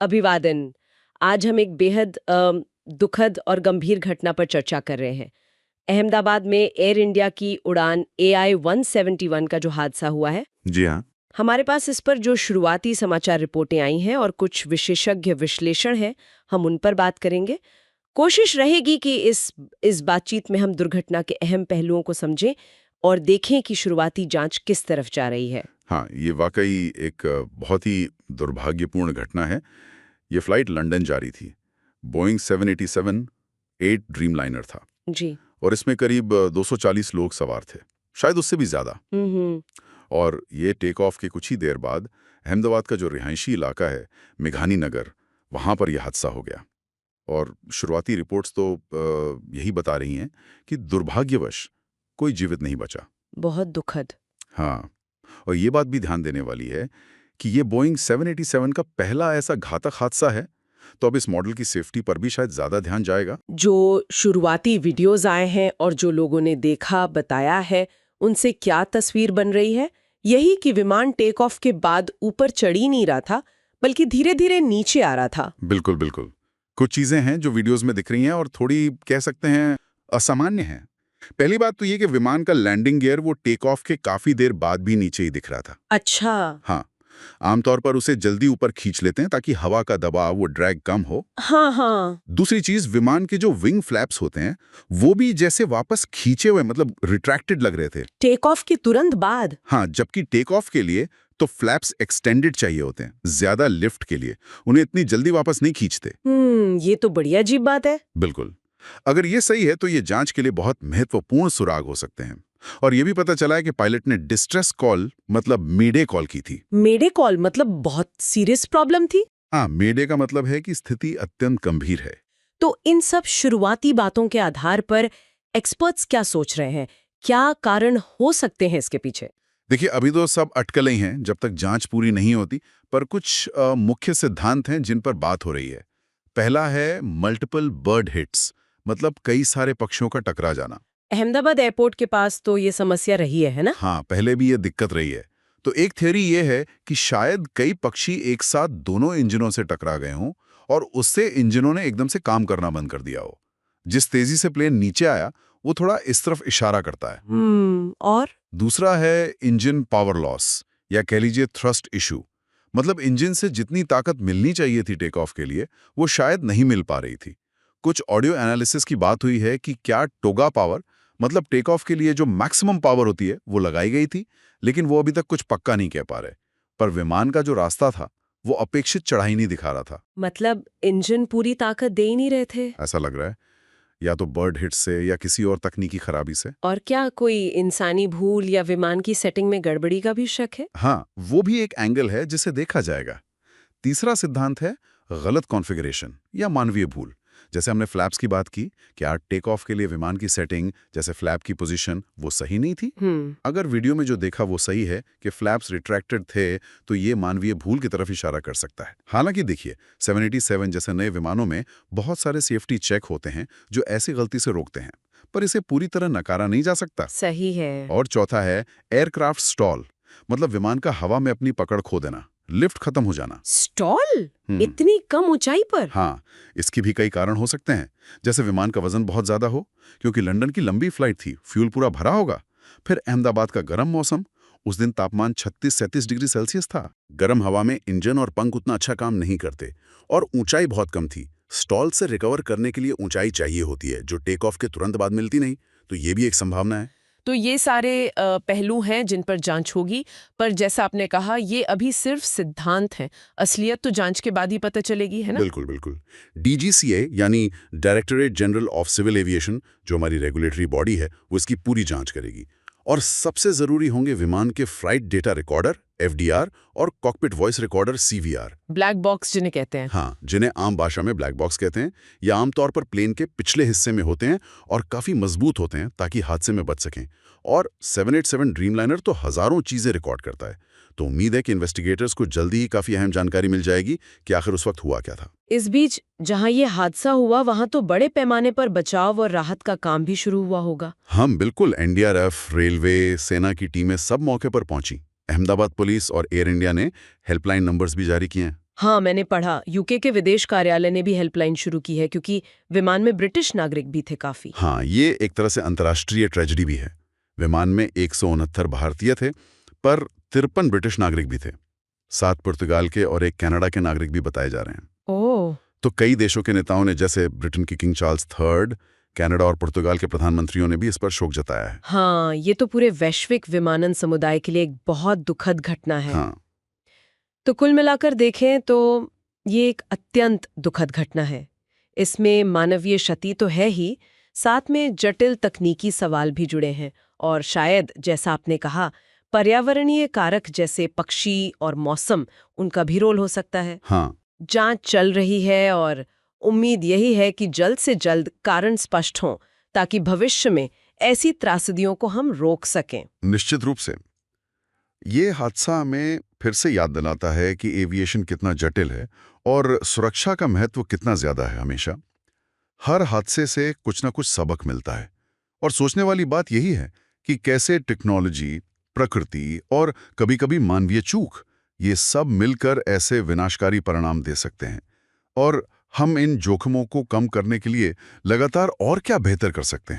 अभिवादन। आज हम एक बेहद दुखद और गंभीर घटना पर चर्चा कर रहे हैं। अहमदाबाद में एयर इंडिया की उड़ान AI 171 का जो हादसा हुआ है। जी हाँ। हमारे पास इस पर जो शुरुआती समाचार रिपोर्टें आई हैं और कुछ विशेषज्ञ विश्लेषण है, हम उन पर बात करेंगे। कोशिश रहेगी कि इस बातचीत में हम दुर्घटना के अहम पहलुओं को समझें और देखें कि शुरुआती जांच किस तरफ जा रही है। हाँ, ये वाकई एक बहुत ही दुर्भाग्यपूर्ण घटना है। ये फ्लाइट लंदन जा रही थी। बोइंग 787 8 ड्रीमलाइनर था जी। और इसमें करीब 240 लोग सवार थे, शायद उससे भी ज़्यादा। हम्म। और ये टेक ऑफ के कुछ ही देर बाद अहमदाबाद का जो रिहायशी इलाका है, मेघानी नगर, वहाँ पर यह हादसा हो गया। और शुरुआती रिपोर्ट्स तो यही बता रही हैं कि दुर्भाग्यवश कोई जीवित नहीं बचा। बहुत दुखद। हाँ, और ये बात भी ध्यान देने वाली है कि ये बोइंग 787 का पहला ऐसा घातक हादसा है, तो अब इस मॉडल की सेफ्टी पर भी शायद ज़्यादा ध्यान जाएगा। जो शुरुआती वीडियोस आए हैं और जो लोगों ने देखा बताया है, उनसे क्या तस्वीर बन रही है? यही कि विमान टेक ऑफ के बाद ऊपर चढ़ ही नहीं रहा था, बल्कि धीरे धीरे नीचे आ रहा था। बिल्कुल बिल्कुल। कुछ चीज़ें हैं जो वीडियोस में दिख रही हैं और थोड़ी कह सकते हैं असामान्य हैं। पहली बात तो ये कि विमान का लैंडिंग गियर वो टेक ऑफ के काफ़ी देर बाद भी नीचे ही दिख रहा था। अच्छा। हाँ, आमतौर पर उसे जल्दी ऊपर खींच लेते हैं ताकि हवा का दबाव, वो ड्रैग कम हो। हाँ हाँ। दूसरी चीज, विमान के जो विंग फ्लैप्स होते हैं वो भी जैसे वापस खींचे हुए, मतलब रिट्रैक्टेड लग रहे थे। टेक ऑफ के तुरंत बाद? हाँ, जबकि टेक ऑफ के लिए तो फ्लैप्स एक्सटेंडेड चाहिए होते हैं, ज्यादा लिफ्ट के लिए। उन्हें इतनी जल्दी वापस नहीं खींचते। ये तो बड़ी अजीब बात है। बिल्कुल। अगर ये सही है तो ये जांच के लिए बहुत महत्वपूर्ण सुराग हो सकते हैं। और ये भी पता चला है कि पायलट ने डिस्ट्रेस कॉल, मतलब मेडे कॉल की थी। मेडे कॉल मतलब बहुत सीरियस प्रॉब्लम थी? हाँ, मेडे का मतलब है कि स्थिति अत्यंत गंभीर है। तो इन सब शुरुआती बातों के आधार पर एक्सपर्ट्स क्या सोच रहे हैं? क्या कारण हो सकते हैं इसके पीछे? देखिए, अभी तो सब अटकलें ही हैं जब तक जांच पूरी नहीं होती, पर कुछ मुख्य सिद्धांत हैं जिन पर बात हो रही है। पहला है मल्टीपल बर्ड हिट्स, मतलब कई सारे पक्षियों का टकरा जाना। अहमदाबाद एयरपोर्ट के पास तो ये समस्या रही है ना? हाँ, पहले भी ये दिक्कत रही है। तो एक थ्योरी ये है कि शायद कई पक्षी एक साथ दोनों इंजनों से टकरा गए हों और उससे इंजनों ने एकदम से काम करना बंद कर दिया हो। जिस तेजी से प्लेन नीचे आया वो थोड़ा इस तरफ इशारा करता है। और? दूसरा है इंजन पावर लॉस, या कह लीजिए थ्रस्ट इशू। मतलब इंजन से जितनी ताकत मिलनी चाहिए थी टेक ऑफ के लिए, वो शायद नहीं मिल पा रही थी। कुछ ऑडियो एनालिसिस की बात हुई है कि क्या टोगा पावर, मतलब टेक ऑफ के लिए जो मैक्सिमम पावर होती है, वो लगाई गई थी, लेकिन वो अभी तक कुछ पक्का नहीं कह पा रहे। पर विमान का जो रास्ता था वो अपेक्षित चढ़ाई नहीं दिखा रहा था। मतलब इंजन पूरी ताकत दे ही नहीं रहे थे? ऐसा लग रहा है, या तो बर्ड हिट से या किसी और तकनीकी खराबी से। और क्या कोई इंसानी भूल या विमान की सेटिंग में गड़बड़ी का भी शक है? हाँ, वो भी एक एंगल है जिसे देखा जाएगा। तीसरा सिद्धांत है गलत कॉन्फ़िगरेशन या मानवीय भूल। जैसे हमने फ्लैप्स की बात की, क्या टेक ऑफ के लिए विमान की सेटिंग, जैसे फ्लैप की पोजीशन, वो सही नहीं थी? अगर वीडियो में जो देखा वो सही है कि फ्लैप्स रिट्रैक्टेड थे, तो ये मानवीय भूल की तरफ इशारा कर सकता है। हालांकि देखिए, 787 जैसे नए विमानों में बहुत सारे सेफ्टी चेक होते हैं जो ऐसी गलती से रोकते हैं, पर इसे पूरी तरह नकारा नहीं जा सकता। सही है। और चौथा है एयरक्राफ्ट स्टॉल, मतलब विमान का हवा में अपनी पकड़ खो देना, लिफ्ट खत्म हो जाना। स्टॉल? इतनी कम ऊंचाई पर? हाँ, इसकी भी कई कारण हो सकते हैं। जैसे विमान का वजन बहुत ज्यादा हो, क्योंकि लंदन की लंबी फ्लाइट थी, फ्यूल पूरा भरा होगा। फिर अहमदाबाद का गर्म मौसम, उस दिन तापमान 36-37 डिग्री सेल्सियस था। गर्म हवा में इंजन और पंख उतना अच्छा काम नहीं करते, और ऊंचाई बहुत कम थी। स्टॉल से रिकवर करने के लिए ऊंचाई चाहिए होती है, जो टेक ऑफ के तुरंत बाद मिलती नहीं। तो ये भी एक संभावना है। तो ये सारे पहलू हैं जिन पर जांच होगी, पर जैसा आपने कहा, ये अभी सिर्फ सिद्धांत हैं। असलियत तो जांच के बाद ही पता चलेगी, है ना? बिल्कुल बिल्कुल। DGCA यानी directorate general of civil aviation, जो हमारी रेगुलेटरी बॉडी है, वो इसकी पूरी जांच करेगी। और सबसे जरूरी होंगे विमान के फ्लाइट डेटा रिकॉर्डर FDR और cockpit voice recorder CVR। Black box जिन्हें कहते हैं। हाँ, जिन्हें आम भाषा में ब्लैक बॉक्स कहते हैं। या आमतौर पर प्लेन के पिछले हिस्से में होते हैं और काफी मजबूत होते हैं ताकि हादसे में बच सकें। और 787 ड्रीमलाइनर तो हजारों चीजें रिकॉर्ड करता है। तो उम्मीद है कि इन्वेस्टिगेटर्स को जल्दी ही काफी अहम जानकारी मिल जाएगी कि आखिर उस वक्त हुआ क्या था। इस बीच जहां ये हादसा हुआ, वहां तो बड़े पैमाने पर बचाव और राहत का काम भी शुरू हुआ होगा। हम बिल्कुल, NDRF, रेलवे, सेना की टीमें सब मौके पर पहुंची। अहमदाबाद पुलिस और एयर इंडिया ने हेल्पलाइन नंबर्स भी जारी किए हैं। हाँ, मैंने पढ़ा यूके के विदेश कार्यालय ने भी हेल्पलाइन शुरू की है क्योंकि विमान में ब्रिटिश नागरिक भी थे काफी। हाँ, ये एक तरह से अंतर्राष्ट्रीय ट्रेजेडी भी है। विमान में 169 भारतीय थे, पर 53 ब्रिटिश नागरिक भी थे। 7 पुर्तगाल के और 1 कनाडा के नागरिक भी बताए जा रहे हैं। ओह। तो कई देशों के नेताओं ने, जैसे ब्रिटेन की किंग चार्ल्स III, कनाडा और पुर्तगाल के प्रधानमंत्रियों ने भी इस पर शोक जताया है। हाँ, ये तो पूरे वैश्विक विमानन समुदाय के लिए एक बहुत दुखद घटना है। हाँ, तो कुल मिलाकर देखें तो ये एक अत्यंत दुखद घटना है। इसमें मानवीय क्षति तो है ही, साथ में जटिल तकनीकी सवाल भी जुड़े हैं और शायद जैसा आपने कहा पर्यावरणीय कारक जैसे पक्षी और मौसम, उनका भी रोल हो सकता है। हाँ, जांच चल रही है और उम्मीद यही है कि जल्द से जल्द कारण स्पष्ट हों ताकि भविष्य में ऐसी त्रासदियों को हम रोक सकें। निश्चित रूप से। ये हादसा हमें फिर से याद दिलाता है कि एविएशन कितना जटिल है और सुरक्षा का महत्व कितना ज्यादा है। हमेशा हर हादसे से कुछ ना कुछ सबक मिलता है और सोचने वाली बात यही है कि कैसे टेक्नोलॉजी, प्रकृति और कभी-कभी मानवीय चूक, ये सब मिलकर ऐसे विनाशकारी परिणाम दे सकते हैं। और हम इन जोखिमों को कम करने के लिए लगातार और क्या बेहतर कर सकते हैं।